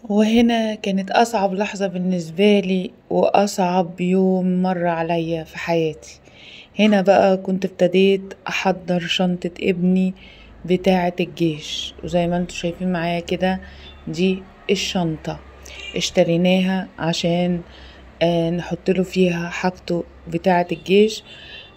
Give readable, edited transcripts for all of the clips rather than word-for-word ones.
وهنا كانت أصعب لحظة بالنسبة لي وأصعب يوم مر عليا في حياتي. هنا بقى كنت ابتديت أحضر شنطة ابني بتاعة الجيش، وزي ما انتوا شايفين معايا كده دي الشنطة اشتريناها عشان نحط له فيها حاجته بتاعة الجيش.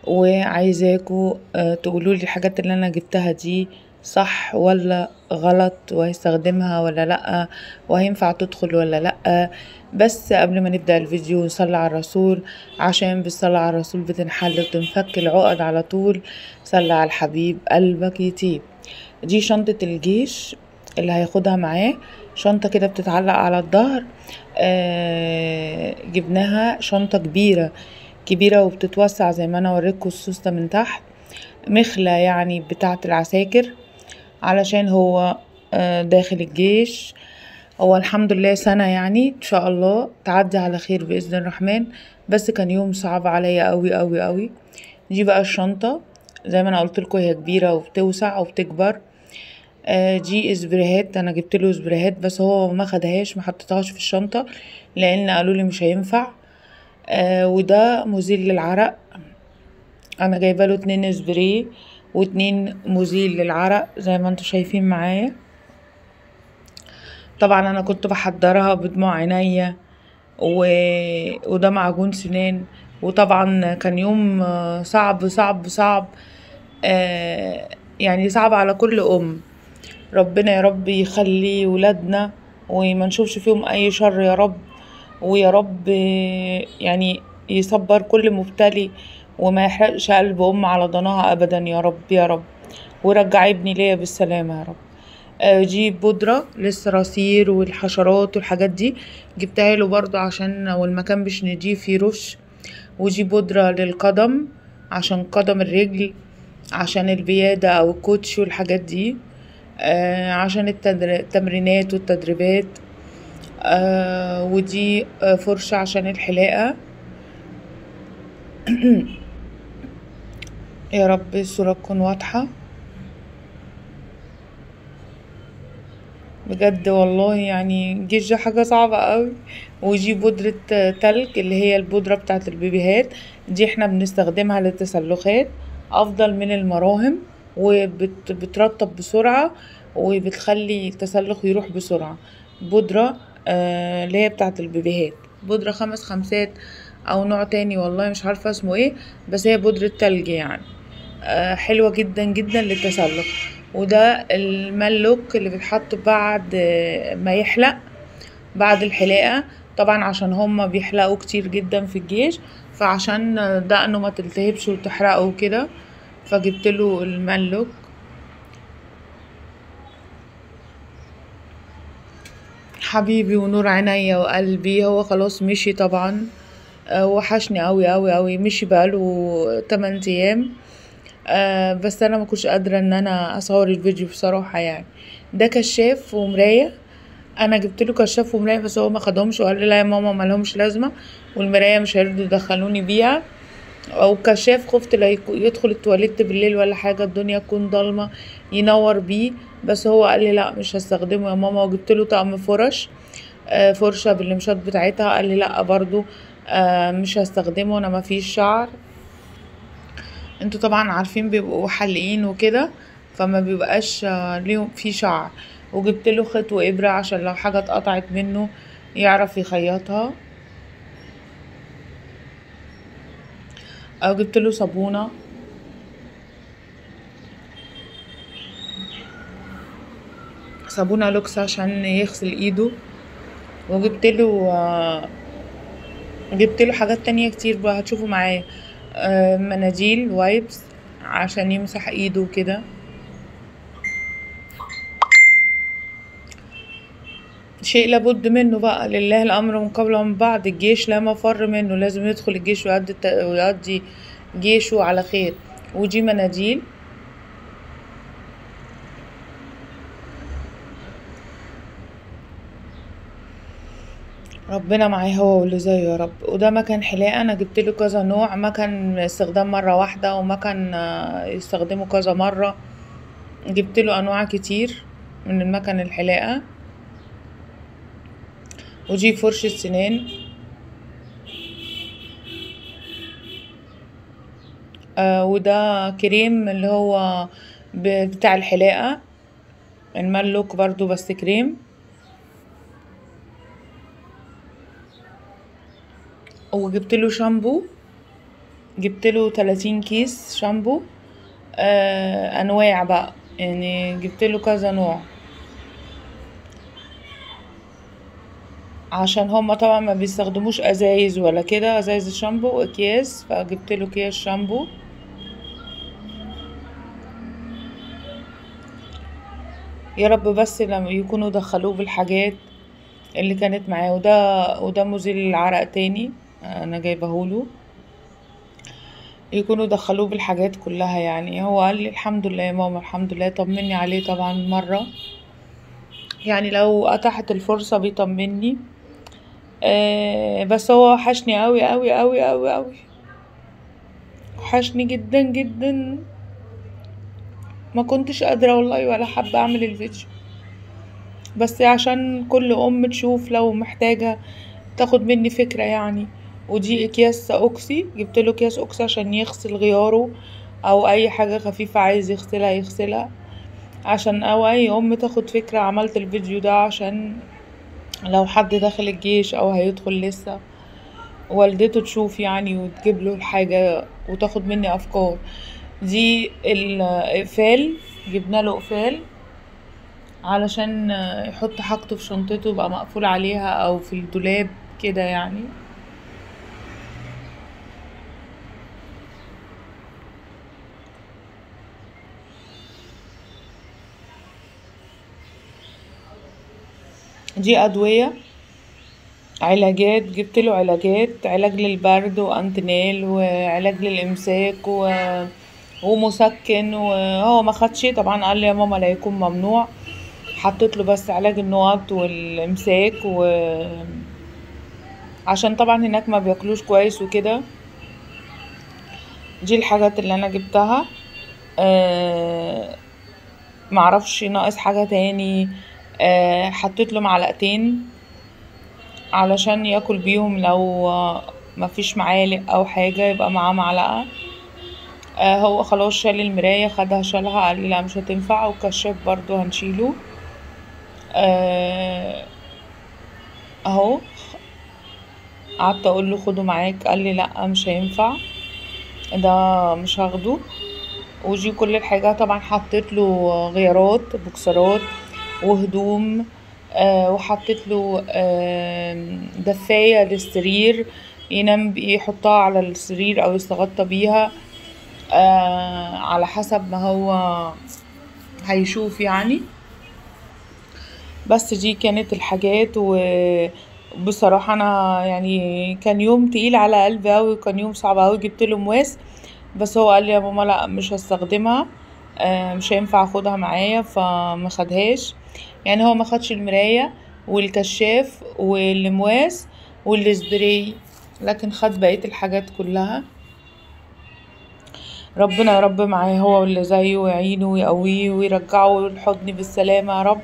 وعايزاكوا تقولولي الحاجات اللي انا جبتها دي صح ولا غلط، وهيستخدمها ولا لأ، وهينفع تدخل ولا لأ. بس قبل ما نبدأ الفيديو نصلي على الرسول، عشان بالصلاة على الرسول بتنحل وتنفك العقد على طول. صلي على الحبيب قلبك يطيب. دي شنطة الجيش اللي هياخدها معاه، شنطة كده بتتعلق على الظهر. جبناها شنطة كبيرة كبيرة وبتتوسع زي ما انا وريتكم السوستة من تحت، مخلة يعني بتاعة العساكر، علشان هو داخل الجيش. هو الحمد لله سنة يعني ان شاء الله تعدي على خير بإذن الرحمن، بس كان يوم صعب عليا قوي قوي قوي. دي بقى الشنطة زي ما انا قلت لكم، هي كبيرة وبتوسع وبتكبر. دي اسبريهات، انا جبت له اسبريهات بس هو ما خدهاش، ما حطيتهاش في الشنطة لان قالوا لي مش هينفع. وده مزيل للعرق، انا جايبه له 2 سبراي و2 مزيل للعرق زي ما انتوا شايفين معايا. طبعا انا كنت بحضرها بدموع عينيا وده معجون سنان. وطبعا كان يوم صعب صعب صعب، يعني صعب على كل ام. ربنا يا رب يخلي ولادنا وما نشوفش فيهم اي شر يا رب، ويا رب يعني يصبر كل مبتلي وما يحرقش قلب ام على ضناها ابدا يا رب يا رب، ورجع ابني ليا بالسلامة يا رب. دي بودرة للصراصير والحشرات والحاجات دي، جبتها له برضو عشان لو المكان مش نضيف يرش. ودي بودرة للقدم عشان قدم الرجل، عشان البيادة او الكوتش والحاجات دي. عشان التمرينات والتدريبات. ودي فرشة عشان الحلاقة. يا رب الصورة تكون واضحة بجد والله، يعني الجيش ده حاجة صعبة قوي. ودي بودرة تلج اللي هي البودرة بتاعت البيبيهات، دي احنا بنستخدمها للتسلخات افضل من المراهم، وبترطب بسرعة وبتخلي التسلخ يروح بسرعة. بودرة اللي هي بتاعت البيبيهات، بودرة 5 خمسات او نوع تاني والله مش عارفة اسمه ايه، بس هي بودرة تلج يعني. حلوة جدا جدا للتسلق. وده الملوك اللي بيتحط بعد ما يحلق، بعد الحلاقة طبعا عشان هما بيحلقوا كتير جدا في الجيش، فعشان دقنه ما تلتهبش وتحرقه وكده فجبتله الملوك. حبيبي ونور عينيا وقلبي، هو خلاص مشي طبعا. وحشني قوي قوي قوي، مشي بقاله 8 ايام. بس انا ما كنتش قادره ان انا اصور الفيديو بصراحه يعني. ده كشاف ومرايه، انا جبت له كشاف ومرايه بس هو ما خدهمش وقال لي لا يا ماما ما لهمش لازمه، والمرايه مش هيرضوا يدخلوني بيها. او كشاف خفت لا يدخل التواليت بالليل ولا حاجه الدنيا تكون ضلمه ينور بيه، بس هو قال لي لا مش هستخدمه يا ماما. وجبت له طقم فرش، فرشه باللمشات بتاعتها، قال لي لا برضو مش هستخدمه انا ما فيش شعر. انتوا طبعا عارفين بيبقوا حلقين وكده فما بيبقاش ليهم في شعر. وجبت له خيط وابره عشان لو حاجه اتقطعت منه يعرف يخيطها. او جبت له صابونه، صابونه لوكس عشان يغسل ايده. وجبت له جبت له حاجات تانية كتير بقى هتشوفوا معايا. مناديل وايبس عشان يمسح ايده كده. شيء لابد منه بقى، لله الامر من قبل ومن بعد، الجيش لا مفر منه، لازم يدخل الجيش ويقضي جيشه على خير. ودي مناديل، ربنا معاه هو واللي زيه يا رب. وده مكان حلاقة، انا جبت له كذا نوع، مكان استخدام مرة واحدة ومكان يستخدمه كذا مرة. جبت له انواع كتير من المكان الحلاقة. ودي فرشة سنان. وده كريم اللي هو بتاع الحلاقة، الملوك برضو بس كريم. وجبتله شامبو، جبتله 30 كيس شامبو، انواع بقى، يعني جبتله كذا نوع، عشان هما طبعا ما بيستخدموش ازايز ولا كده، ازايز الشامبو واكياس، فجبتله اكياس شامبو. يا رب بس لما يكونوا دخلوه بالحاجات اللي كانت معاه. وده مزيل العرق تاني، انا جايبهوله، يكونوا دخلوه بالحاجات كلها. يعني هو قال لي الحمد لله يا ماما الحمد لله، طمني عليه طبعا مرة، يعني لو اتاحت الفرصة بيطمني. بس هو وحشني قوي قوي قوي قوي قوي، وحشني جدا جدا، ما كنتش قادرة والله ولا حابة اعمل الفيديو، بس عشان كل ام تشوف لو محتاجة تاخد مني فكرة يعني. ودي اكياس اوكسي، جبتله اكياس اوكسي عشان يغسل غياره او اي حاجة خفيفة عايز يغسلها، عشان او اي ام تاخد فكرة. عملت الفيديو ده عشان لو حد داخل الجيش او هيدخل لسه، والدته تشوف يعني وتجيب له الحاجة وتاخد مني افكار. دي الاقفال، جبنا له اقفال علشان يحط حاجته في شنطته يبقى مقفول عليها او في الدولاب كده يعني. دي ادوية علاجات، جبت له علاجات، علاج للبرد وانتنال وعلاج للامساك ومسكن. وهو ما خدش طبعا، قال لي يا ماما لا يكون ممنوع. حطيت له بس علاج النقط والامساك عشان طبعا هناك ما بياكلوش كويس وكده. دي الحاجات اللي انا جبتها. معرفش ناقص حاجة تاني. حطيت له معلقتين علشان ياكل بيهم، لو مفيش معالق او حاجة يبقى معاه معلقة. هو خلاص شال المراية، خدها شالها، قال لي لا مش هتنفع، والكشاف برضو هنشيله. اهو قعدت اقول له خده معاك، قال لي لا مش هينفع، ده مش هاخده. ودي كل الحاجة. طبعا حطيت له غيارات بوكسرات وهدوم، وحطيت له دفاية للسرير ينام يحطها على السرير او يستغطى بيها، على حسب ما هو هيشوف يعني. بس دي كانت الحاجات. وبصراحة انا يعني كان يوم تقيل على قلبي اوي، وكان يوم صعب اوي. جبتله مواس، بس هو قال لي يا ماما لا مش هستخدمها، مش هينفع اخدها معايا، فما خدهاش. يعني هو ما خدش المراية والكشاف والمواس والسبراي، لكن خد بقية الحاجات كلها. ربنا يا رب معاه هو واللي زيه، ويعينه ويقويه ويرجعه الحضن بالسلامة يا رب.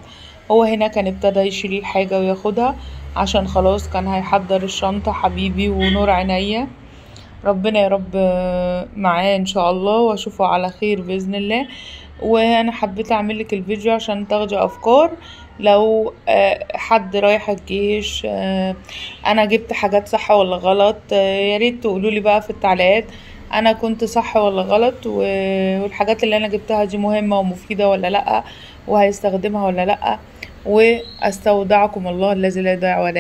هو هنا كان ابتدى يشيل الحاجة وياخدها، عشان خلاص كان هيحضر الشنطة. حبيبي ونور عينيا، ربنا يا رب معاه ان شاء الله، واشوفه على خير باذن الله. وانا حبيت اعملك الفيديو عشان تاخدي افكار لو حد رايح الجيش. انا جبت حاجات صح ولا غلط؟ يا ريت تقولولي بقى في التعليقات انا كنت صح ولا غلط، والحاجات اللي انا جبتها دي مهمة ومفيدة ولا لا، وهيستخدمها ولا لا. واستودعكم الله الذي لا يضيع ودائعه.